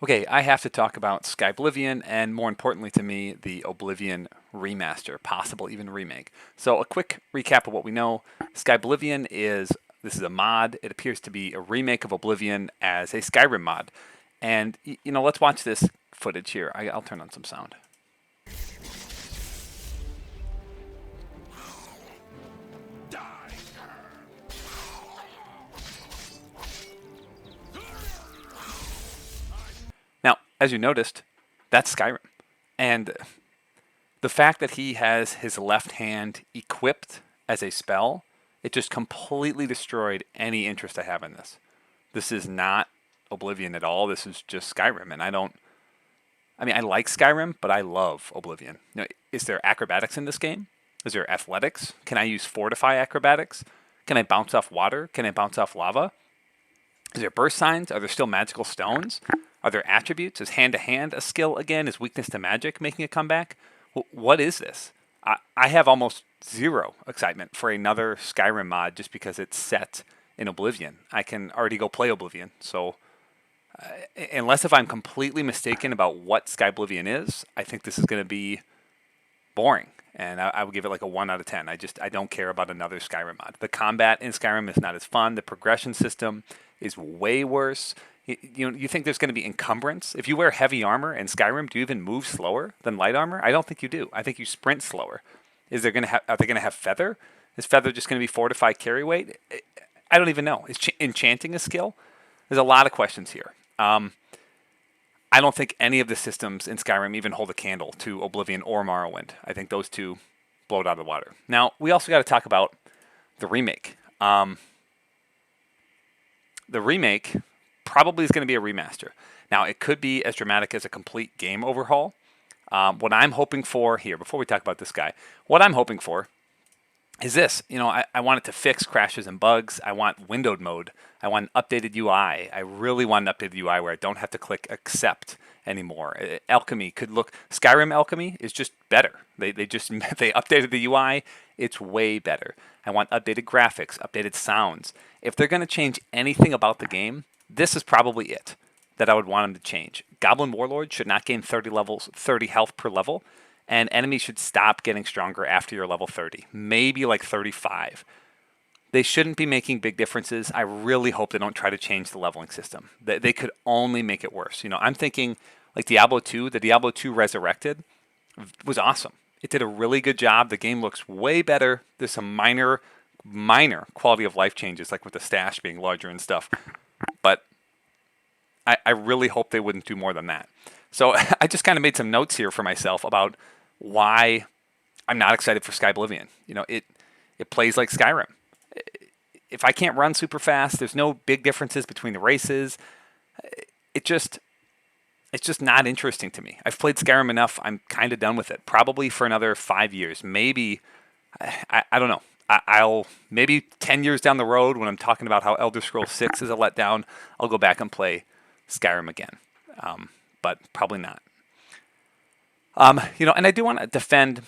Okay, I have to talk about Skyblivion and more importantly to me, the Oblivion remaster, possible even remake. So a quick recap of what we know. Skyblivion this is a mod. It appears to be a remake of Oblivion as a Skyrim mod. And let's watch this footage here. I'll turn on some sound. Now, as you noticed, that's Skyrim. And the fact that he has his left hand equipped as a spell, it just completely destroyed any interest I have in this. This is not Oblivion at all. This is just Skyrim, and I like Skyrim, but I love Oblivion. Is there acrobatics in this game? Is there athletics? Can I use fortify acrobatics? Can I bounce off water? Can I bounce off lava? Is there burst signs? Are there still magical stones? Are there attributes? Is hand to hand a skill again? Is weakness to magic making a comeback? What is this? I have almost zero excitement for another Skyrim mod just because it's set in Oblivion. I can already go play Oblivion. So, unless if I'm completely mistaken about what Skyblivion is, I think this is going to be boring. And I would give it like a 1 out of 10. I don't care about another Skyrim mod. The combat in Skyrim is not as fun. The progression system is way worse. You think there's going to be encumbrance? If you wear heavy armor in Skyrim, do you even move slower than light armor? I don't think you do. I think you sprint slower. Are they going to have feather? Is feather just going to be fortify carry weight? I don't even know. Is enchanting a skill? There's a lot of questions here. I don't think any of the systems in Skyrim even hold a candle to Oblivion or Morrowind. I think those two blow it out of the water. Now, we also got to talk about the remake. The remake probably is going to be a remaster. Now, it could be as dramatic as a complete game overhaul. What I'm hoping for here, before we talk about this guy, what I'm hoping for is this. I want it to fix crashes and bugs. I want windowed mode. I want an updated UI. I really want an updated UI where I don't have to click accept anymore. Alchemy could look, Skyrim Alchemy is just better. They updated the UI. It's way better. I want updated graphics, updated sounds. If they're going to change anything about the game, this is probably it that I would want them to change. Goblin Warlord should not gain 30 health per level, and enemies should stop getting stronger after you're level 30, maybe like 35. They shouldn't be making big differences. I really hope they don't try to change the leveling system. They could only make it worse. I'm thinking like Diablo 2, the Diablo 2 Resurrected was awesome. It did a really good job. The game looks way better. There's some minor quality of life changes, like with the stash being larger and stuff. But I really hope they wouldn't do more than that. So I just kind of made some notes here for myself about why I'm not excited for Skyblivion. It plays like Skyrim. If I can't run super fast, there's no big differences between the races. It's just not interesting to me. I've played Skyrim enough. I'm kind of done with it. Probably for another 5 years. Maybe, I don't know. I'll maybe 10 years down the road when I'm talking about how Elder Scrolls 6 is a letdown, I'll go back and play Skyrim again. But probably not. And I do want to defend.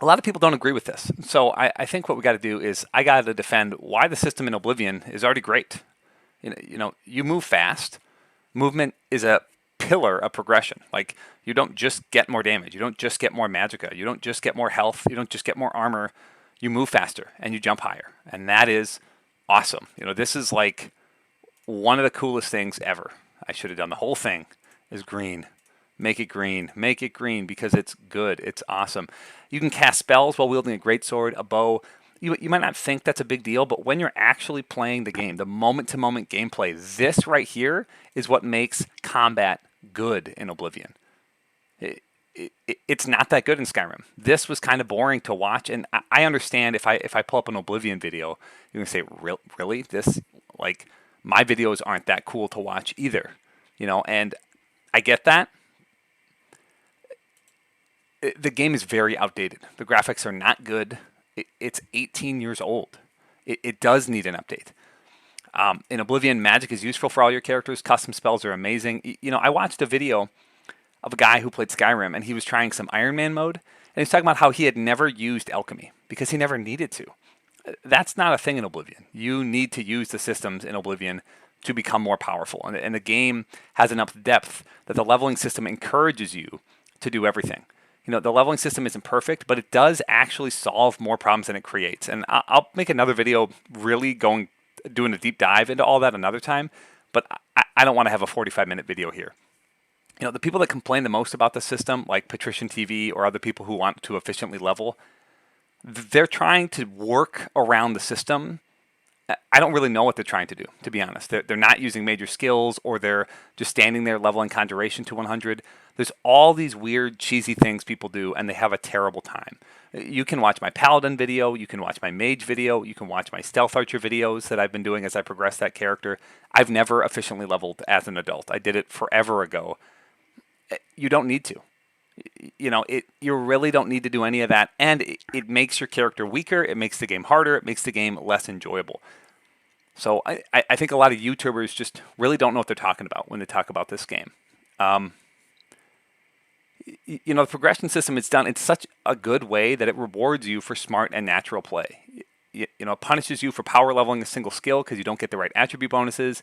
A lot of people don't agree with this. So I think what we got to do is I got to defend why the system in Oblivion is already great. You move fast. Movement is a pillar of progression. Like, you don't just get more damage. You don't just get more magicka. You don't just get more health. You don't just get more armor. You move faster and you jump higher. And that is awesome. This is like one of the coolest things ever. I should have done the whole thing is green. Make it green. Make it green because it's good. It's awesome. You can cast spells while wielding a greatsword, a bow. You might not think that's a big deal, but when you're actually playing the game, the moment-to-moment gameplay, this right here is what makes combat good in Oblivion. It's not that good in Skyrim. This was kind of boring to watch, and I understand if I pull up an Oblivion video, you're going to say, really? Like, my videos aren't that cool to watch either. And I get that. The game is very outdated. The graphics are not good. It's 18 years old. It does need an update. In Oblivion, magic is useful for all your characters. Custom spells are amazing. I watched a video of a guy who played Skyrim, and he was trying some Iron Man mode, and he was talking about how he had never used alchemy because he never needed to. That's not a thing in Oblivion. You need to use the systems in Oblivion to become more powerful. And the game has enough depth that the leveling system encourages you to do everything. You know, the leveling system isn't perfect, but it does actually solve more problems than it creates. And I'll make another video really doing a deep dive into all that another time, but I don't want to have a 45-minute video here. You know, the people that complain the most about the system, like Patrician TV or other people who want to efficiently level, they're trying to work around the system. I don't really know what they're trying to do, to be honest. They're not using major skills, or they're just standing there leveling Conjuration to 100. There's all these weird, cheesy things people do, and they have a terrible time. You can watch my Paladin video, you can watch my Mage video, you can watch my Stealth Archer videos that I've been doing as I progress that character. I've never efficiently leveled as an adult. I did it forever ago. You don't need to. You know, you really don't need to do any of that, and it makes your character weaker, it makes the game harder, it makes the game less enjoyable. So I think a lot of YouTubers just really don't know what they're talking about when they talk about this game. You know, the progression system is done in such a good way that it rewards you for smart and natural play. You know, it punishes you for power leveling a single skill because you don't get the right attribute bonuses.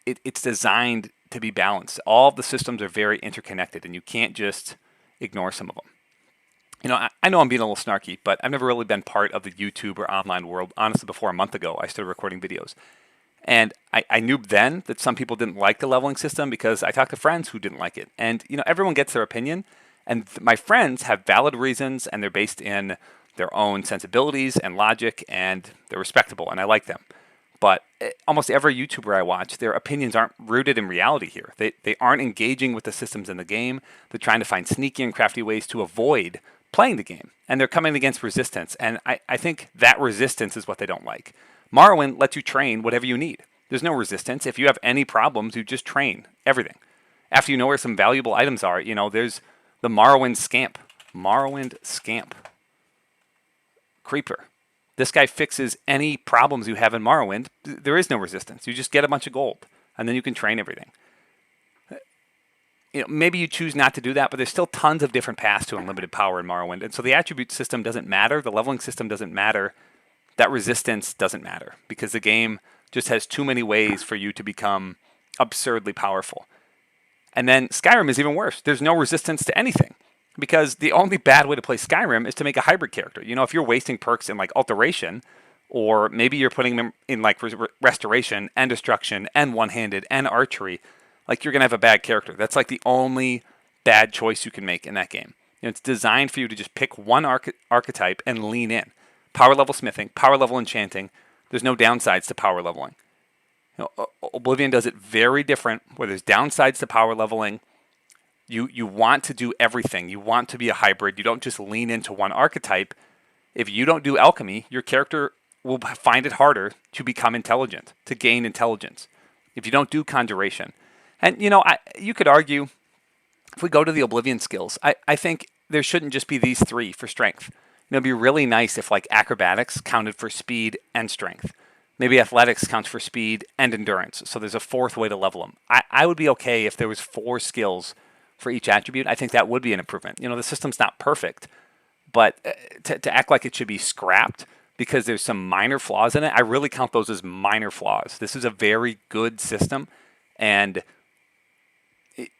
It's designed to be balanced. All of the systems are very interconnected, and you can't just ignore some of them. You know, I know I'm being a little snarky, but I've never really been part of the YouTube or online world. Honestly, before a month ago, I started recording videos. And I knew then that some people didn't like the leveling system because I talked to friends who didn't like it. And, you know, everyone gets their opinion. And my friends have valid reasons, and they're based in their own sensibilities and logic, and they're respectable, and I like them. But almost every YouTuber I watch, their opinions aren't rooted in reality here. They aren't engaging with the systems in the game. They're trying to find sneaky and crafty ways to avoid playing the game. And they're coming against resistance. And I think that resistance is what they don't like. Morrowind lets you train whatever you need. There's no resistance. If you have any problems, you just train everything. After you know where some valuable items are, you know, there's the Morrowind Scamp. Morrowind Scamp. Creeper. This guy fixes any problems you have in Morrowind. There is no resistance. You just get a bunch of gold, and then you can train everything. You know, maybe you choose not to do that, but there's still tons of different paths to unlimited power in Morrowind. And so the attribute system doesn't matter. The leveling system doesn't matter. That resistance doesn't matter because the game just has too many ways for you to become absurdly powerful. And then Skyrim is even worse. There's no resistance to anything because the only bad way to play Skyrim is to make a hybrid character. You know, if you're wasting perks in like Alteration, or maybe you're putting them in like Restoration and Destruction and One-Handed and Archery, like you're going to have a bad character. That's like the only bad choice you can make in that game. You know, it's designed for you to just pick one archetype and lean in. Power level smithing, power level enchanting. There's no downsides to power leveling. You know, Oblivion does it very different, where there's downsides to power leveling. You want to do everything. You want to be a hybrid. You don't just lean into one archetype. If you don't do alchemy, your character will find it harder to become intelligent, to gain intelligence. If you don't do conjuration. And, you know, you could argue, if we go to the Oblivion skills, I think there shouldn't just be these three for strength. You know, it'd be really nice if like acrobatics counted for speed and strength. Maybe athletics counts for speed and endurance. So there's a fourth way to level them. I would be okay if there was 4 skills for each attribute. I think that would be an improvement. You know, the system's not perfect, but to act like it should be scrapped because there's some minor flaws in it, I really count those as minor flaws. This is a very good system, and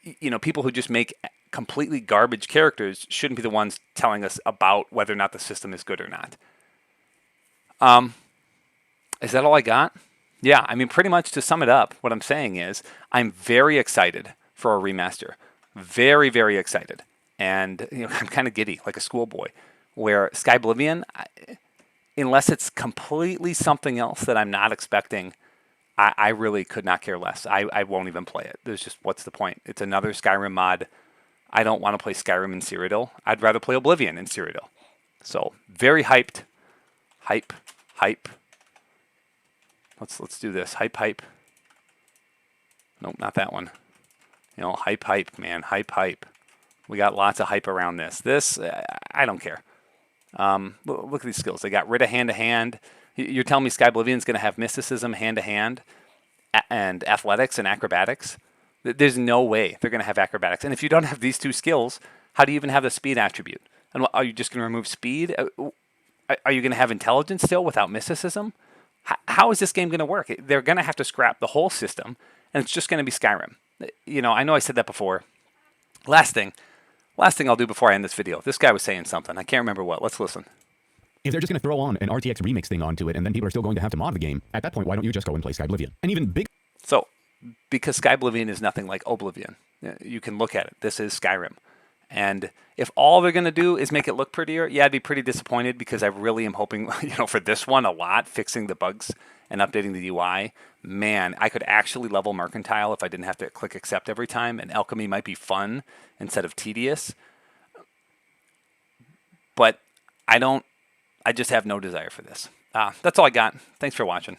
you know, people who just make completely garbage characters shouldn't be the ones telling us about whether or not the system is good or not. Is that all I got? Yeah, I mean, pretty much to sum it up, what I'm saying is I'm very excited for a remaster. Very, very excited. And you know, I'm kind of giddy, like a schoolboy, where Skyblivion, unless it's completely something else that I'm not expecting, I really could not care less. I won't even play it. There's just, what's the point? It's another Skyrim mod. I don't want to play Skyrim in Cyrodiil. I'd rather play Oblivion in Cyrodiil. So, very hyped. Hype. Let's do this. Hype. Nope, not that one. You know, hype, man. Hype. We got lots of hype around this. I don't care. Look at these skills. They got rid of hand-to-hand. You're telling me Skyblivion's going to have mysticism, hand-to-hand, and athletics and acrobatics? There's no way they're going to have acrobatics. And if you don't have these 2 skills, how do you even have the speed attribute? And are you just going to remove speed? Are you going to have intelligence still without mysticism? How is this game going to work? They're going to have to scrap the whole system, and it's just going to be Skyrim. You know, I know I said that before. Last thing I'll do before I end this video. This guy was saying something. I can't remember what. Let's listen. If they're just going to throw on an RTX remix thing onto it, and then people are still going to have to mod the game, at that point, why don't you just go and play Skyblivion? And even big. So, because Skyblivion is nothing like Oblivion, you can look at it. This is Skyrim. And if all they're going to do is make it look prettier, yeah, I'd be pretty disappointed because I really am hoping, you know, for this one a lot, fixing the bugs and updating the UI. Man, I could actually level Mercantile if I didn't have to click accept every time, and Alchemy might be fun instead of tedious. But I just have no desire for this. That's all I got. Thanks for watching.